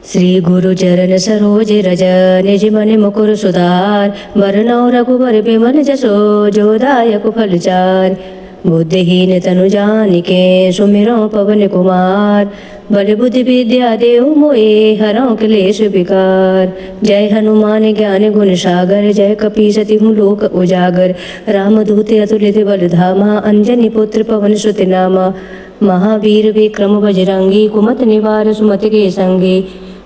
श्री गुरु चरण सरोज रज निज मन मुकुर सुधार बरनौ रघुबर बिमल जसो जो दायक फल चार। बुद्धिहीन तनु जानिके सुमिरौ पवन कुमार बल बुद्धि विद्या देहु मोए हरौ क्लेश विकार। जय हनुमान ज्ञान गुण सागर जय कपी सति लोक उजागर। रामदूत अतुलित बल धामा अंजनी पुत्र पवन सुत नामा। महावीर विक्रम बजरंगी कुमत निवार सुमति के संगी।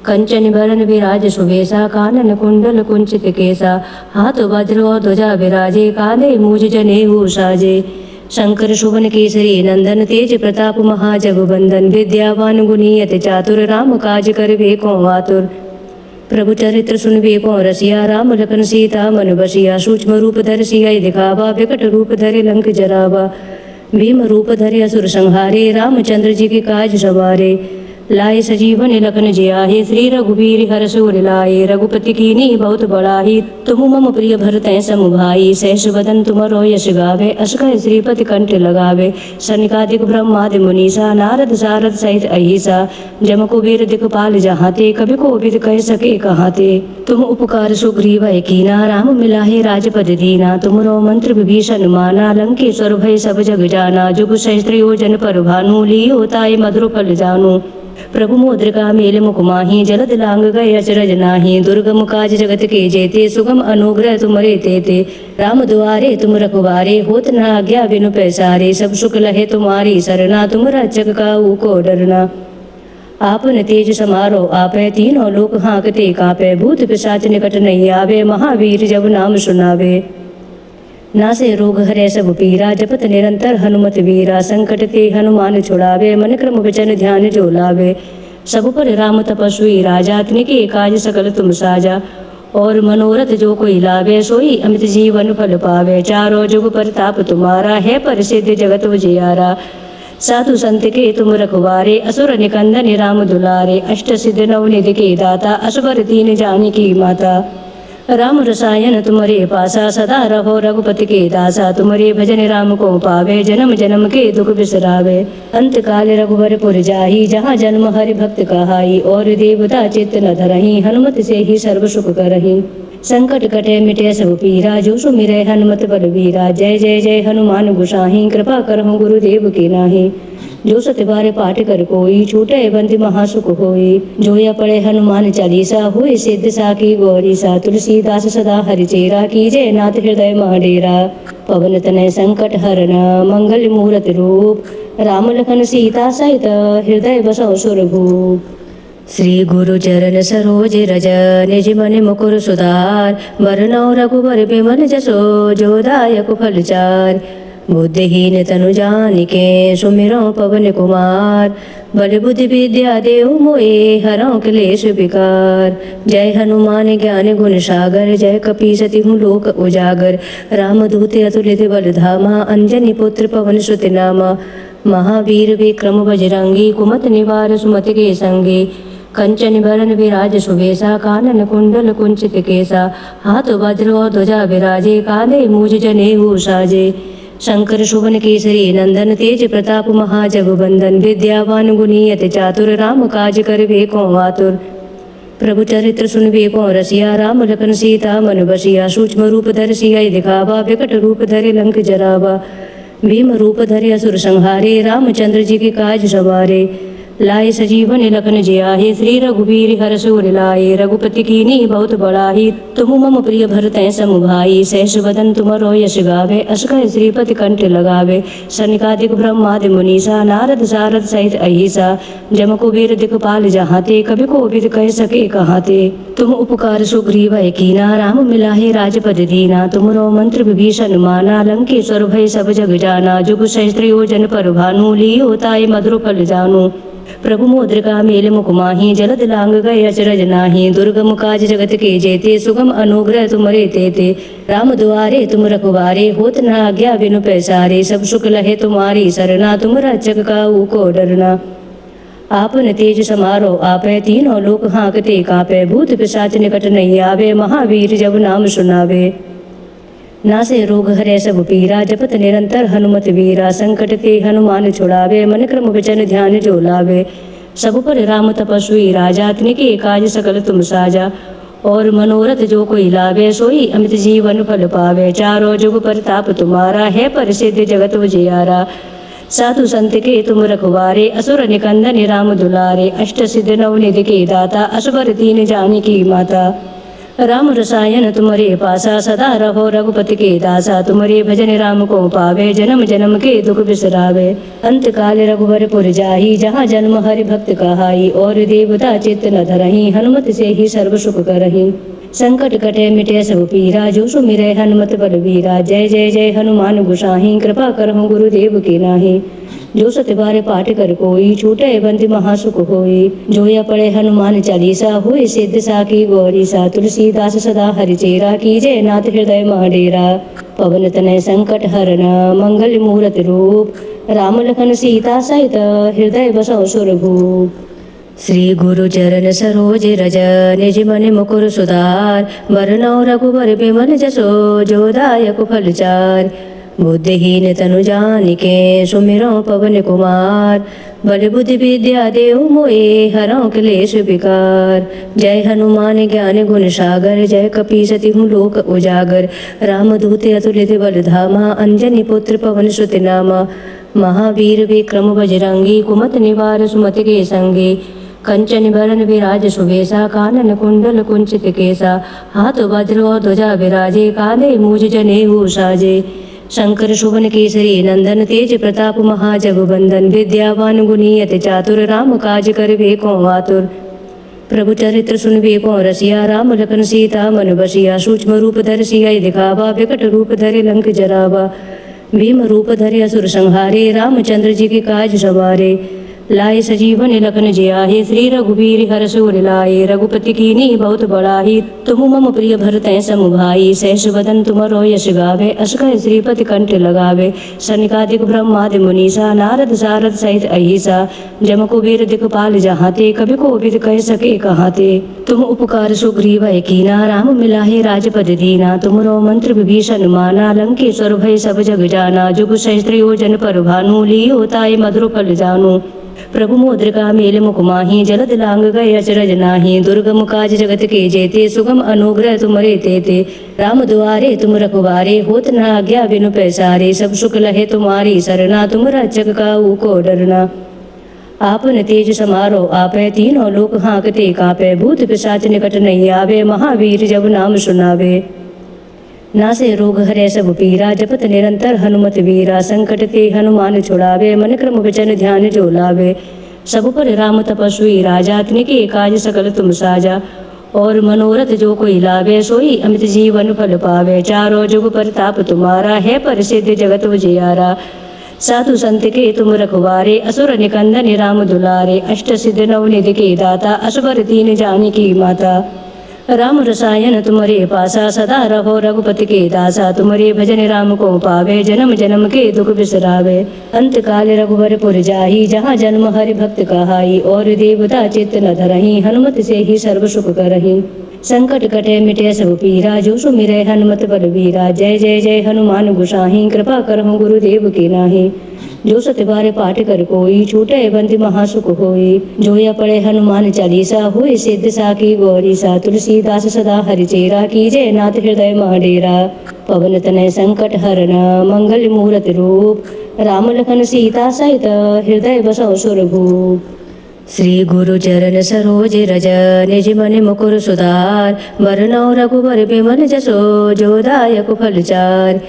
कंचन बरन विराज सुबेसा कानन कुंडल कुंचित केसा। हाथ वज्र और ध्वजा विराजे कांधे मूज जनेऊ साजे। शंकर सुवन केसरी नंदन तेज प्रताप महाजगबंदन। विद्यावान गुणी अति चातुर राम काज करबे को आतुर। प्रभु चरित्र सुनबे को रसिया राम लखन सीता मन बसिया। सूक्ष्म रूप धर सिया दिखावा विकट रूप धरे लंक जरावा। भीम रूप धरे असुर संहारे रामचंद्र जी के काज सवारे। लाए सजीवन लखन जियाहि श्री रघुवीर हर्ष उर लाए। रघुपति कीन्ही बहुत बड़ाई तुम मम प्रिय भरतै सम भाई। सहस बदन तुमरो यश गावे अस कहि श्रीपति कंठ लगावे। सनकादिक ब्रह्मादि मुनीसा नारद सारद सहित अहिसा। जम कुबेर दिखपाल जहाँ ते कभी कोविद कह सके कहाँ ते। तुम उपकार सुग्रीव कीना राम मिलाहे राजपद दीना। तुमरो मंत्र विभीषण माना लंकेश्वर भय सब जग जाना। जुग सहस्त्र योजन पर भानु लियो ताय मधुर फल जानू। प्रभु मुद्रिका मेल मुख माही जलद लांग गए अचरज नाही। दुर्गम काज जगत के जेते सुगम अनुग्रह तुमरे तेते। राम दुआरे तुम रखवारे होत न आज्ञा बिनु पैसारे। सब सुख लहे तुम्हारी सरना तुम रक्षक काहू को डरना। आपन तेज समारो आपै तीनों लोक हाँकते कापै। भूत पिशाच निकट नहीं आवे महावीर जब नाम सुनावे। नासे रोग हरै सब पीरा जपत निरंतर हनुमत वीरा। संकट ते हनुमान छुड़ावे मन क्रम वचन ध्यान जो लावे। सब पर राम तपस्वी राजा तिनके काज सकल तुम साजा। और मनोरथ जो कोई लावे सोई अमित जीवन फल पावे। चारों जुग परताप तुम्हारा है प्रसिद्ध जगत उजियारा। साधु संत के तुम रखवारे असुर निकंदन राम दुलारे। अष्ट सिद्ध नवनिधि के दाता असबर दीन जानकी माता। राम रसायन तुम्हारे पासा सदा रहो रघुपति के दासा। तुम्हारे भजन राम को पावे जन्म जन्म के दुख बिसरावे। अंत काल रघुवर पुर जाही जहाँ जन्म हरि भक्त कहाई। और देवता चित्त न धरही हनुमत से ही सर्व सुख करही। संकट कटे मिटे सब पीरा जो सुमिरै हनुमत बलवीरा। जय जय जय हनुमान गोसाई कृपा करहु गुरुदेव के नाही। जो सत बार पाठ कर कोई छूटे बंदी महासुख होई। जो या पढ़े हनुमान चालीसा होई सिद्ध साकी गौरीसा। तुलसीदास सदा हरिचेरा कीजे नाथ हृदय मह डेरा। पवन तनय संकट हरन मंगल मूरत रूप। राम लखन सीता सहित हृदय बसौ सुरभूप। श्री गुरु चरण सरोज रज निज मन मुकुर सुधार बरनौ रघुबर बिमल जसो जो दायक फल चार। बुद्धिहीन तनु जानिके सुमिरौ पवन कुमार बल बुद्धि विद्या देहु मोए हरौ क्लेश विकार। जय हनुमान ज्ञान गुण सागर जय कपी सति लोक उजागर। रामदूत अतुलित बल धामा अंजनी पुत्र पवन सुत नामा। महावीर विक्रम बजरंगी कुमत निवार सुमति के संगी। कंचन बरन विराज सुबेसा कानन कुंडल कुंचित केसा। हाथ वज्र और ध्वजा विराजे कांधे मूज जनेऊ साजे। शंकर सुवन केसरी नंदन तेज प्रताप महाजगबंदन। विद्यावान गुणी अति चातुर राम काज करबे को आतुर। प्रभु चरित्र सुनबे को रसिया राम लखन सीता मन बसिया। सूक्ष्म रूप धर सिया दिखावा विकट रूप धरे लंक जरावा। भीम रूप धरे असुर संहारे रामचंद्र जी के काज सवारे। लाए सजीवन लखन जियाहि श्री रघुवीर हर्ष उर लाए। रघुपति कीन्ही बहुत बड़ाई तुम मम प्रिय भरतै सम भाई। सहस बदन तुमरो यश गावे अस कहि श्रीपति कंठ लगावे। सनकादिक ब्रह्मादि मुनीसा नारद सारद सहित अहिसा। जम कुबेर दिखपाल जहाँ ते कभी कोविद कह सके कहाँ ते। तुम उपकार सुग्रीव कीना राम मिलाहे राजपद दीना। तुमरो मंत्र विभीषण माना लंकेश्वर भय सब जग जाना। जुग सहस्त्र योजन पर भानु लियो ताय मधुर फल जानू। प्रभु मुद्रिका मेल मुख माही जलद लांग गए अचरज नाही। दुर्गम काज जगत के जेते सुगम अनुग्रह तुमरे तेते। राम दुआरे तुम रखवारे होत न आज्ञा बिनु पैसारे। सब सुख लहे तुम्हारी सरना तुम रक्षक काहू को डरना। आपन तेज समारो आपै तीनों लोक हाँकते कापै। भूत पिशाच निकट नहीं आवे महावीर जब नाम सुनावे। नासे रोग हरै सब पीरा जपत निरंतर हनुमत वीरा। संकट ते हनुमान छुड़ावे मन क्रम वचन ध्यान जो लावे। सब पर राम तपस्वी राजा, तिनके काज सकल तुम साजा। और मनोरथ जो कोई लावे, सोई अमित जीवन फल पावे। चारों जुग परताप तुम्हारा, है प्रसिद्ध जगत उजियारा। साधु संत के तुम रखवारे, असुर निकंदन राम दुलारे। अष्ट सिद्ध नवनिधि के दाता, असबर दीन जानकी माता। राम रसायन तुम्हारे पासा, सदा रहो रघुपति के दासा। तुम्हारे भजन राम को पावे, जन्म जन्म के दुख बिसरावे। अंत काल रघुवर पुर जाहि, जहाँ जन्म हरि भक्त कहाई। और देवता चित्त न धरहि, हनुमत से ही सर्व सुख करहि। संकट कटे मिटे सब पीरा, जो सुमिरै हनुमत बलबीरा। जय जय जय हनुमान गोसाई, कृपा करहु गुरुदेव के नाहि। जो सत बार पाठ कर कोई, छूटे बंदी महासुख होई। जो या पढ़े हनुमान चालीसा, होय सिद्ध साकी गौरीसा। तुलसीदास सदा हरिचेरा, कीजे नाथ हृदय मह डेरा। पवन तनय संकट हरन, मंगल मूरत रूप। राम लखन सीता सहित, हृदय बसौ सुरभूप। श्री गुरु चरण सरोज रज, निज मन मुकुर सुधार। बरनौ रघुबर बिमल जसो, जो दायक फल चार। बुद्धिहीन तनु जानिके, सुमिरौ पवन कुमार। बल बुद्धि विद्या देहु मोए, हरौ क्लेश विकार। जय हनुमान ज्ञान गुण सागर, जय कपीसति हूँ लोक उजागर। रामदूत अतुलित बल धामा, अंजनी पुत्र पवन सुत नामा। महावीर विक्रम बजरंगी, कुमति निवार सुमति के संगी। कंचन बरन विराज सुबेसा, कानन कुंडल कुंचित केसा। हाथ वज्र और ध्वजा विराजे, कांधे मूज जनेऊ साजे। शंकर सुवन केसरी नंदन, तेज प्रताप महाजगबंदन। विद्यावान गुणी अति चातुर, राम काज करबे को आतुर। प्रभु चरित्र सुनबे को रसिया, राम लखन सीता मन बसिया। सूक्ष्म रूप धर सिया दिखावा, विकट रूप धरे लंक जरावा। भीम रूप धरे असुर संहारे, रामचंद्र जी के काज सवारे। लाए सजीवन लखन जियाहि, श्री रघुवीर हर्ष उर लाए। रघुपति कीन्ही बहुत बड़ाई, तुम मम प्रिय भरतै सम भाई। सहस बदन तुमरो यश गावे, अस कहि श्रीपति कंठ लगावे। सनकादिक ब्रह्मादि मुनीसा, नारद सारद सहित अहिसा। जम कुबेर दिखपाल जहाँ ते, कवि कोविद कह सके कहाँ ते। तुम उपकार सुग्रीव कीना, राम मिलाहे राजपद दीना। तुमरो मंत्र विभीषण माना, लंकेश्वर भय सब जग जाना। जुग सहस्त्र योजन पर भानु, लियो ताय मधुर फल जानु। प्रभु मुद्रिका मेल मुख माही, जलद लांग गए अचरज नाही। दुर्गम काज जगत के जेते, सुगम अनुग्रह तुमरे तेते। राम दुआरे तुम रखवारे, होत न आज्ञा बिनु पैसारे। सब सुख लहे तुम्हारी सरना, तुम रक्षक काहू को डरना। आपन तेज समारो आपै, तीनों लोक हाँकते कापै। भूत पिशाच निकट नहीं आवे, महावीर जब नाम सुनावे। नासे रोग हरै सब पीरा, जपत निरंतर हनुमत वीरा। संकट ते हनुमान छुड़ावे, मन क्रम वचन ध्यान जो लावे। सब पर राम तपस्वी राजा, तिनके काज सकल तुम साजा। और मनोरथ जो कोई लावे, सोई अमित जीवन फल पावे। चारों जुग परताप तुम्हारा, है प्रसिद्ध जगत उजियारा। साधु संत के तुम रखवारे, असुर निकंदन राम दुलारे। अष्ट सिद्ध नवनिधि के दाता, असबर दीन जानकी माता। राम रसायन तुम्हारे पासा, सदा रहो रघुपति के दासा। तुम्हारे भजन राम को पावे, जन्म जन्म के दुख बिसरावे। अंत काल रघुवर पुर जाहि, जहाँ जन्म हरि भक्त कहाई। और देवता चित्त न धरहि, हनुमत से ही सर्व सुख करहि। संकट कटे मिटे सब पीरा, जो सुमिरै हनुमत बलबीरा। जय जय जय हनुमान गोसाई, कृपा करहु गुरुदेव के नाहि। जो सत बार पाठ कर कोई, छूटे बंदी महासुख होई। जो या पढ़े हनुमान चालीसा, होय सिद्ध साकी गौरीसा। तुलसीदास सदा हरिचेरा, कीजे नाथ हृदय मह डेरा। पवन तनय संकट हरन, मंगल मूरत रूप। राम लखन सीता सहित, हृदय बसौ सुरभूप। श्री गुरु चरण सरोज रज, निज मन मुकुर सुधार। बरनौ रघुबर बिमल जसो, जो दायक फल चार।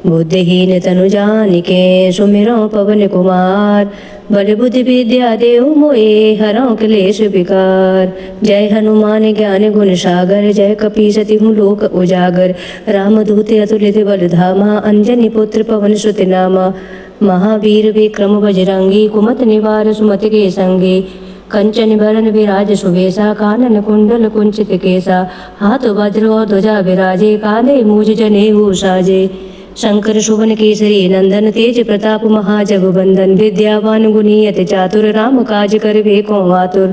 बुद्धिहीन तनु जानिके, सुमिरौ पवन कुमार। बल बुद्धि विद्या देहु मोए, हरौ क्लेश विकार। जय हनुमान ज्ञान गुण सागर, जय कपीसति हूँ लोक उजागर। रामदूत अतुलित बल धामा, अंजनी पुत्र पवन सुत नामा। महावीर विक्रम बजरंगी, कुमति निवार सुमति के संगी। कंचन बरन विराज सुबेसा, कानन कुंडल कुंचित केसा। हाथ वज्र और ध्वजा विराजे, कांधे मूज जनेऊ साजे। शंकर सुवन केसरी नंदन, तेज प्रताप महाजगबंदन। विद्यावान गुणी अति चातुर, राम काज करबे को आतुर।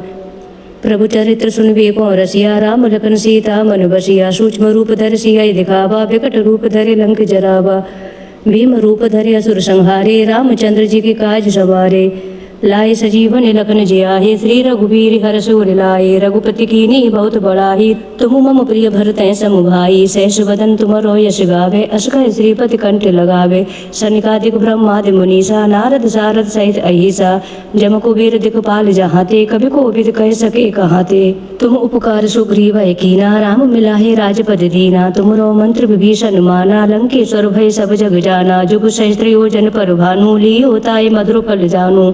प्रभु चरित्र सुनबे को रसिया, राम लखन सीता मन बसिया। सूक्ष्म रूप धर सिया दिखावा, विकट रूप धरे लंक जरावा। भीम रूप धरे असुर संहारे, रामचंद्र जी के काज सवारे। लाए सजीवन लखन जियाहि श्री रघुबीर हर्ष उर लाए रघुपति कीन्ही बहुत बड़ाई तुम मम प्रिय भरत सम भाई सहस बदन तुमरो यश गावे अस कहि श्रीपति कंठ लगावे सनकादिक ब्रह्मादि मुनीसा नारद सारद सहित अहिसा जम कुबेर दिखपाल जहाँ ते कभी कोविद कह सके कहाँ ते तुम उपकार सुग्रीव कीना राम मिलाहे राजपद दीना तुमरो मंत्र विभीषण माना लंकेश्वर भय सब जग जाना जुग सहस्त्र योजन पर भानु लियो ताय मधुर फल जानू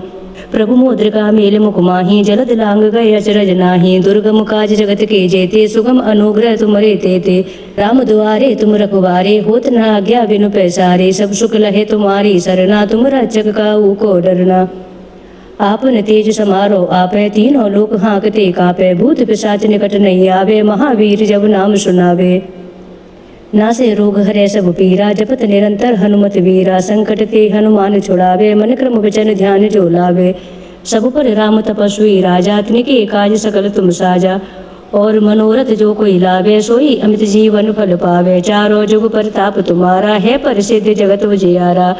प्रभु मुद्रिका मेल मुख माही जलद लांग गए अचरज नाही दुर्गम काज जगत के जेते सुगम अनुग्रह तुमरे तेते राम दुआरे तुम रखवारे होत न आज्ञा बिनु पैसारे सब सुख लहे तुम्हारी सरना तुम रक्षक काहू को डरना आपन तेज समारो आपे तीनों लोक हाँकते कापे भूत पिशाच निकट नहीं आवे महावीर जब नाम सुनावे नासे रोग हरे सब पीरा जपत निरंतर हनुमत वीरा संकट ते हनुमान छुड़ावे मन क्रम वचन ध्यान जो लावे सब पर राम तपस्वी राजा तिनके काज सकल तुम साजा और मनोरथ जो कोई लावे सोई अमित जीवन फल पावे चारों जुग परताप तुम्हारा है प्रसिद्ध जगत उजियारा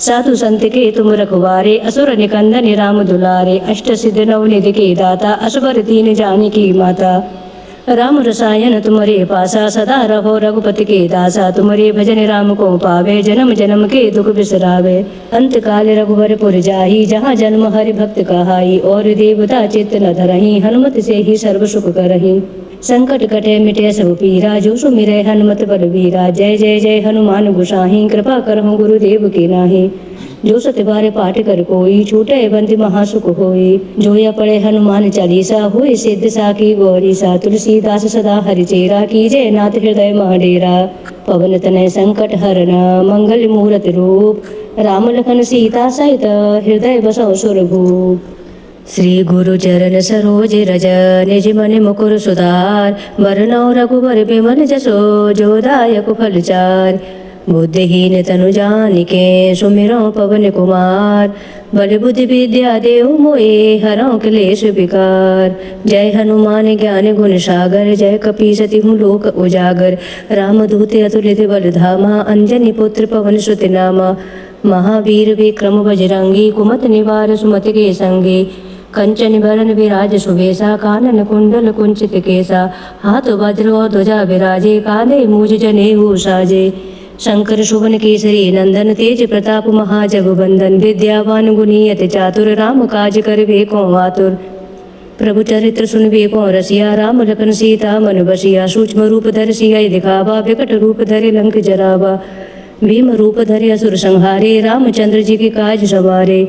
साधु संत के तुम रखवारे असुर निकंदन राम दुलारे अष्ट सिद्ध नवनिधि के दाता असबर दीन जानकी माता राम रसायन तुम्हारे पासा सदा रहो रघुपति के दासा तुम्हारे भजन राम को पावे जन्म जन्म के दुख बिसरावे अंत काल रघुवर पुर जाही जहाँ जन्म हरि भक्त कहाई और देवता चित्त न धरही हनुमत से ही सर्व सुख करही संकट कटे मिटे सब पीरा जो सुमिरै हनुमत बलवीरा जय जय जय हनुमान गुसाही कृपा करहु गुरुदेव के नाही जो सत बार पाठ कर कोई छूटे बंदी महासुख होई जो या पढ़े हनुमान चालीसा होई सिद्ध साकी गौरी सा तुलसीदास सदा हरिचेरा कीजे नाथ हृदय महडेरा पवन तनय संकट हरना मंगल मूरत रूप राम लखन सीता सहित हृदय बसौ सुरभूप श्री गुरु चरण सरोज रज निज मन मुकुर सुधार बरनौ रघुबर बिमल जसो जो दायक फल चार बुद्धिहीन तनु जानिके सुमिरो पवन कुमार बल बुद्धि विद्या देव मोए हरौ क्लेश विकार जय हनुमान ज्ञान गुण सागर जय कपी सति हूँ लोक उजागर राम दूत अतुलित बल धामा अंजनी पुत्र पवन सुत नामा महावीर विक्रम बजरंगी कुमत निवार सुमति के संगी कंचन बरन विराज सुबेसा कानन कुंडल कुंचित केसा हाथ वज्र और ध्वजा विराजे कांधे मूज जनेऊ साजे शंकर शुभन केसरी नंदन तेज प्रताप महाजगबंदन विद्यावान गुणी अति चातुर राम काज करबे को आतुर प्रभु चरित्र सुनबे को रसिया राम लखन सीता मन बसिया सूक्ष्म रूप धर सिया दिखावा विकट रूप धरे लंक जरावा भीम रूप धरे असुर संहारे रामचंद्र जी के काज सवारे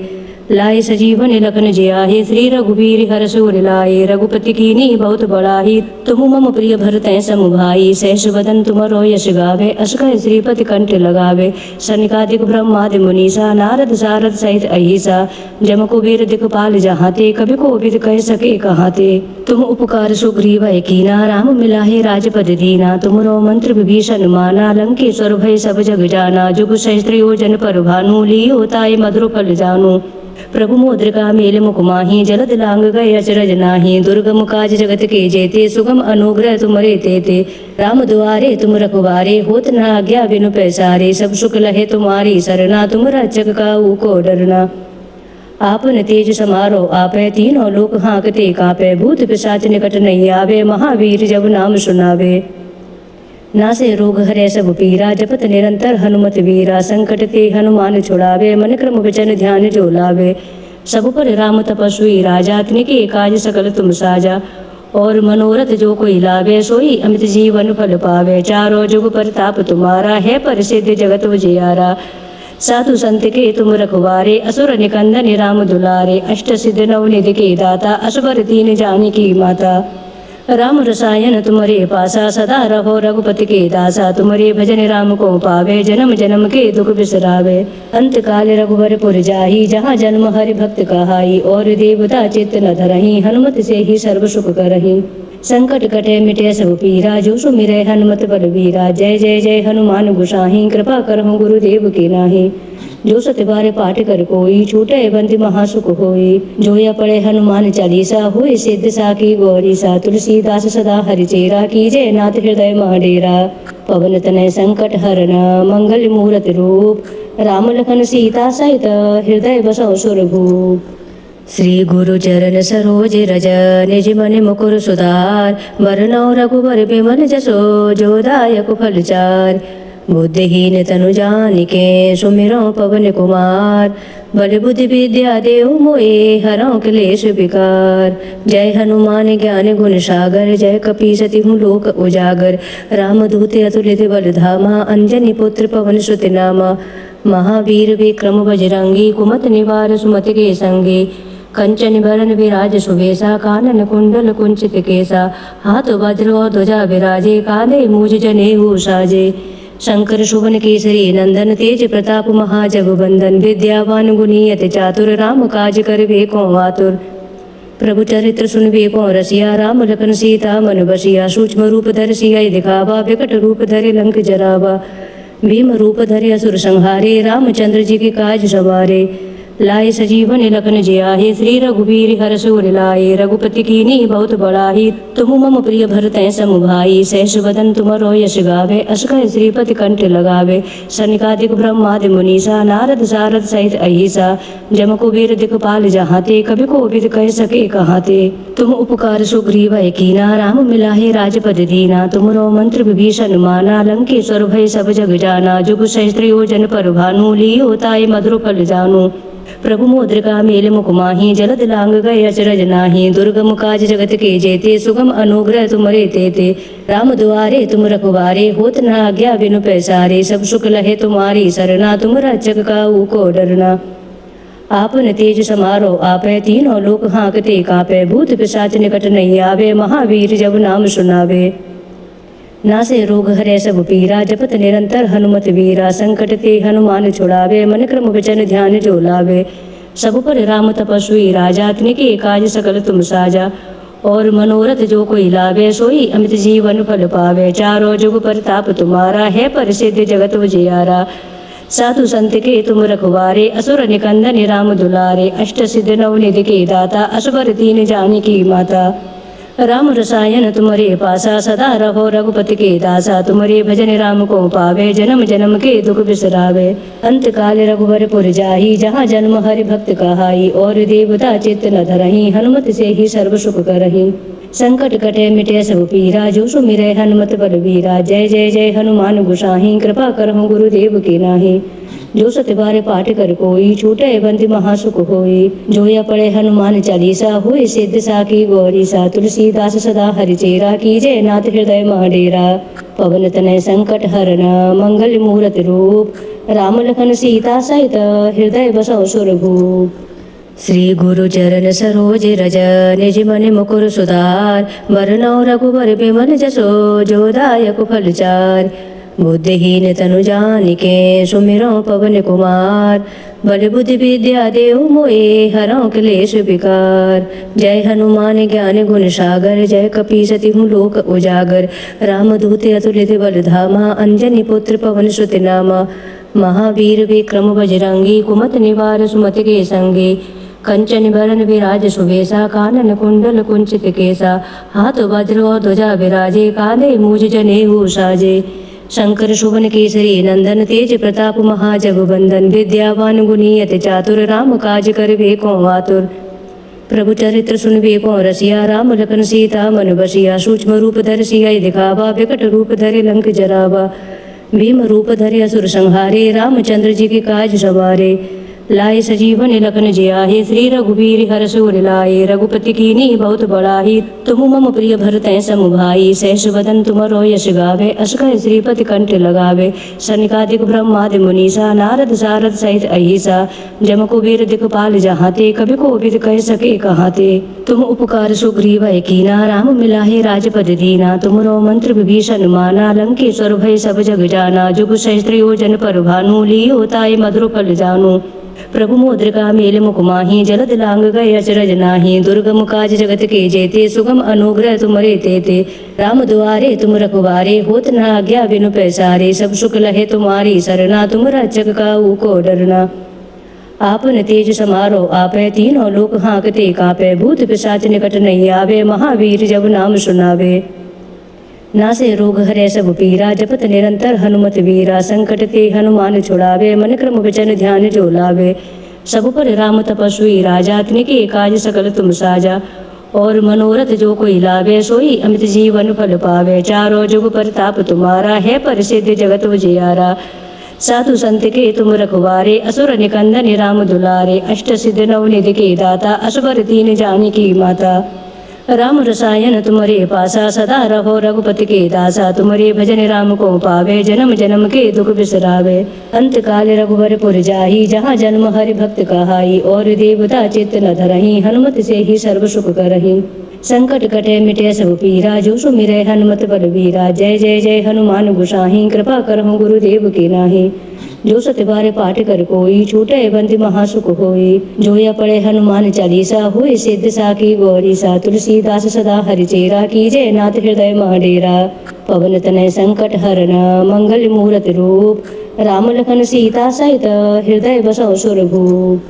लाए सजीवन लखन जियाहि श्री रघुबीर हर्ष उर लाए रघुपति कीन्ही बहुत बड़ाई तुम मम प्रिय भरत सम भाई सहस बदन तुमरो यश गावे अस कहि श्रीपति कंठ लगावे सनकादिक ब्रह्मादि मुनीसा नारद सारद सहित अहिसा जम कुबेर दिखपाल जहाँ ते कभी कोविद कह सके कहाँ ते तुम उपकार सुग्रीव कीना राम मिलाहे राजपद दीना तुमरो मंत्र विभीषण माना लंकेश्वर भय सब जग जाना जुग सहस्त्र योजन पर भानु लियो ताय मधुर फल जानू प्रभु मुद्रिका मेल मुख माही जलद लांग गए अचरज नाही दुर्गम काज जगत के जेते सुगम अनुग्रह तुमरे तेते राम दुआरे तुम रखवारे होत न आज्ञा बिनु पैसारे सब सुख लहे तुम्हारी सरना तुम रक्षक काहू को डरना आपन तेज समारो आपे तीनों लोक हाँकते कापे भूत पिशाच निकट नहीं आवे महावीर जब नाम सुनावे नासे रोग हरे सब पीरा जपत निरंतर हनुमत वीरा संकट ते हनुमान छुड़ावे मन क्रम वचन ध्यान जो लावे सब पर राम तपस्वी राजा तिनके काज सकल तुम साजा और मनोरथ जो कोई लावे सोई अमित जीवन फल पावे चारों जुग परताप तुम्हारा है प्रसिद्ध जगत उजियारा साधु संत के तुम रखवारे असुर निकंदन राम दुलारे अष्ट सिद्ध नवनिधि के दाता असबर दीन जानकी माता राम रसायन तुम्हारे पासा सदा रहो रघुपति के दासा तुम्हारे भजन राम को पावे जन्म जन्म के दुख बिसरावे अंत काल रघुवर पुर जाही जहाँ जन्म हरि भक्त कहाई और देवता चित्त न धरही हनुमत से ही सर्व सुख करही संकट कटे मिटे सब पीरा जो सुमिरै हनुमत बलवीरा जय जय जय हनुमान गुसाही कृपा करहु गुरुदेव के नाही जो सत बार पाठ कर कोई छूटे बंदी महासुख होई जो या पढ़े हनुमान चालीसा होई सिद्ध साकी गौरी सा तुलसीदास सदा हरिचेरा कीजे नाथ हृदय महडेरा पवन तनय संकट हरना मंगल मूरत रूप राम लखन सीता सहित हृदय बसौ सुरभूप श्री गुरु चरण सरोज रज निज मन मुकुर सुधार बरनौ रघुबर बिमल जसो जो दायक फल चार। बुद्धिहीन तनु जानिके सुमिरौ पवन कुमार बल बुद्धि विद्या देव मोए हरौ क्लेश विकार। जय हनुमान ज्ञान गुण सागर जय कपी सति हूँ लोक उजागर। राम दूत अतुलित बल धामा अंजनी पुत्र पवन सुत नामा। महावीर विक्रम बजरंगी कुमत निवार सुमति के संगी। कंचन बरन विराज सुबेसा कानन कुंडल कुंचित केसा। हाथ वज्र और ध्वजा विराजे कांधे मूज जनेऊ साजे। शंकर शुभन केसरी नंदन तेज प्रताप महाजगबंदन। विद्यावान गुणी अति चातुर राम काज करबे को आतुर। प्रभु चरित्र सुनबे को रसिया राम लखन सीता मन बसिया। सूक्ष्म रूप धर सिया दिखावा विकट रूप धरे लंक जरावा। भीम रूप धरे असुर संहारे रामचंद्र जी के काज सवारे। लाए सजीवन लखन जियाहि श्री रघुवीर हर्ष उर लाए। रघुपति कीन्ही बहुत बड़ाई तुम मम प्रिय भरत सम भाई। सहस बदन तुमरो यश गावे अस कहि श्रीपति कंठ लगावे। सनकादिक ब्रह्मादि मुनीसा नारद सारद सहित अहिसा। जम कुबेर दिखपाल जहाँ ते कभी कोविद कह सके कहाँ ते। तुम उपकार सुग्रीव कीना राम मिलाहे राजपद दीना। तुमरो मंत्र विभीषण माना लंकेश्वर भय सब जग जाना। जुग सहस्त्र योजन पर भानु लियो ताय मधुर फल जानू। प्रभु मुद्रिका मेल मुख माही जलद लांग गए अचरज नाही। दुर्गम काज जगत के जेते सुगम अनुग्रह तुमरे तेते। राम दुआरे तुम रखवारे होत न आज्ञा बिनु पैसारे। सब सुख लहे तुम्हारी सरना तुम रक्षक काहू को डरना। आपन तेज समारो आपै तीनों लोक हाँकते कापै। भूत पिशाच निकट नहीं आवे महावीर जब नाम सुनावे। नासे रोग हरे सब पीरा जपत निरंतर हनुमत वीरा। संकट ते हनुमान छुड़ावे मन क्रम वचन ध्यान जो लावे। सब पर राम तपस्वी राजा तिनके काज सकल तुम साजा। और मनोरथ जो कोई लावे सोई अमित जीवन फल पावे। चारों जुग परताप तुम्हारा है प्रसिद्ध जगत उजियारा। साधु संत के तुम रखवारे असुर निकंदन राम दुलारे। अष्ट सिद्ध नवनिधि के दाता असबर दीन जानकी माता। राम रसायन तुम्हारे पासा सदा रहो रघुपति के दासा। तुम्हारे भजन राम को पावे जन्म जन्म के दुख बिसरावे। अंत काल रघुवर पुर जाही जहाँ जन्म हरि भक्त कहाई। और देवता चित्त न धरही हनुमत से ही सर्व सुख करही। संकट कटे मिटे सब पीरा जो सुमिरै हनुमत बलवीरा। जय जय जय हनुमान गोसाई कृपा करहु गुरुदेव के नाही। जो सत बार पाठ कर कोई छूटे बंदी महासुख होई। जो या पढ़े हनुमान चालीसा होई सिद्ध साकी गौरीसा। तुलसीदास सदा हरिचेरा कीजे नाथ हृदय मह डेरा। पवन तनय संकट हरन मंगल मूरत रूप। राम लखन सीता सहित हृदय बसौ सुरभूप। श्री गुरु चरण सरोज रज निज मन मुकुर सुधार बरनौ रघुबर बिमल जसो जो दायक फल चार। बुद्धिहीन तनु जानिके सुमिरौ पवन कुमार बल बुद्धि विद्या देव मोए हरौ क्लेश विकार। जय हनुमान ज्ञान गुण सागर जय कपी सति हूँ लोक उजागर। राम दूत अतुलित बल धामा अंजनी पुत्र पवन सुत नामा। महावीर विक्रम बजरंगी कुमत निवार सुमति के संगी। कंचन बरन विराज सुबेसा कानन कुंडल कुंचित केसा। हाथ वज्र और ध्वजा विराजे कांधे मूज जनेऊ साजे। शंकर शुभन केसरी नंदन तेज प्रताप महाजगबंदन। विद्यावान गुणी अति चातुर राम काज करबे को आतुर। प्रभु चरित्र सुनबे को रसिया राम लखन सीता मन बसिया। सूक्ष्म रूप धर सिया दिखावा विकट रूप धरे लंक जरावा। भीम रूप धरे असुर संहारे रामचंद्र जी के काज सवारे। लाए सजीवन लखन जियाहि श्री रघुवीर हर्ष उर लाए। रघुपति कीन्ही बहुत बड़ाई तुम मम प्रिय भरत सम भाई। सहस बदन तुमरो यश गावे अस कहि श्रीपति कंठ लगावे। सनकादिक ब्रह्मादि मुनीसा नारद सारद सहित अहिसा। जम कुबेर दिखपाल जहाँ ते कभी कोविद कह सके कहाँ ते। तुम उपकार सुग्रीव कीना राम मिलाहे राजपद दीना। तुमरो मंत्र विभीषण माना लंकेश्वर भय सब जग जाना। जुग सहस्त्र योजन पर भानु लियो ताय मधुर फल जानू। प्रभु मुद्रिका मेल मुख माही जलद लांग गए अचरज नाही। दुर्गम काज जगत के जेते सुगम अनुग्रह तुमरे तेते। राम दुआरे तुम रखवारे होत न आज्ञा बिनु पैसारे। सब सुख लहे तुम्हारी सरना तुम रक्षक काहू को डरना। आपन तेज समारो आपै तीनों लोक हाँकते कापै। भूत पिशाच निकट नहीं आवे महावीर जब नाम सुनावे। नासे रोग हरे सब पीरा जपत निरंतर हनुमत वीरा। संकट ते हनुमान छुड़ावे मन क्रम वचन ध्यान जो लावे। सब पर राम तपस्वी राजा, तिनके काज सकल तुम साजा। और मनोरथ जो कोई लावे, सोई अमित जीवन फल पावे। चारों जुग परताप तुम्हारा, है प्रसिद्ध जगत उजियारा। साधु संत के तुम रखवारे, असुर निकंदन राम दुलारे। अष्ट सिद्ध नवनिधि के दाता, असबर दीन जानकी माता। राम रसायन तुम्हारे पासा, सदा रहो रघुपति के दासा। तुम्हारे भजन राम को पावे, जन्म जन्म के दुख बिसरावे। अंत काल रघुवर पुर जाही, जहाँ जन्म हरि भक्त कहाई। और देवता चित्त न धरही, हनुमत से ही सर्व सुख करही। संकट कटे मिटे सब पीरा, जो सुमिरै हनुमत बलबीरा। जय जय जय हनुमान गोसाई, कृपा करहु गुरुदेव के नाहि। जो सत बार पाठ कर कोई, छूटे बंदी महासुख होई। जो या पढ़े हनुमान चालीसा, होय सिद्ध साकी गौरीसा। तुलसीदास सदा हरिचेरा, कीजे नाथ हृदय मह डेरा। पवन तनय संकट हरन, मंगल मूरत रूप। राम लखन सीता सहित, हृदय बसौ सुरभूप।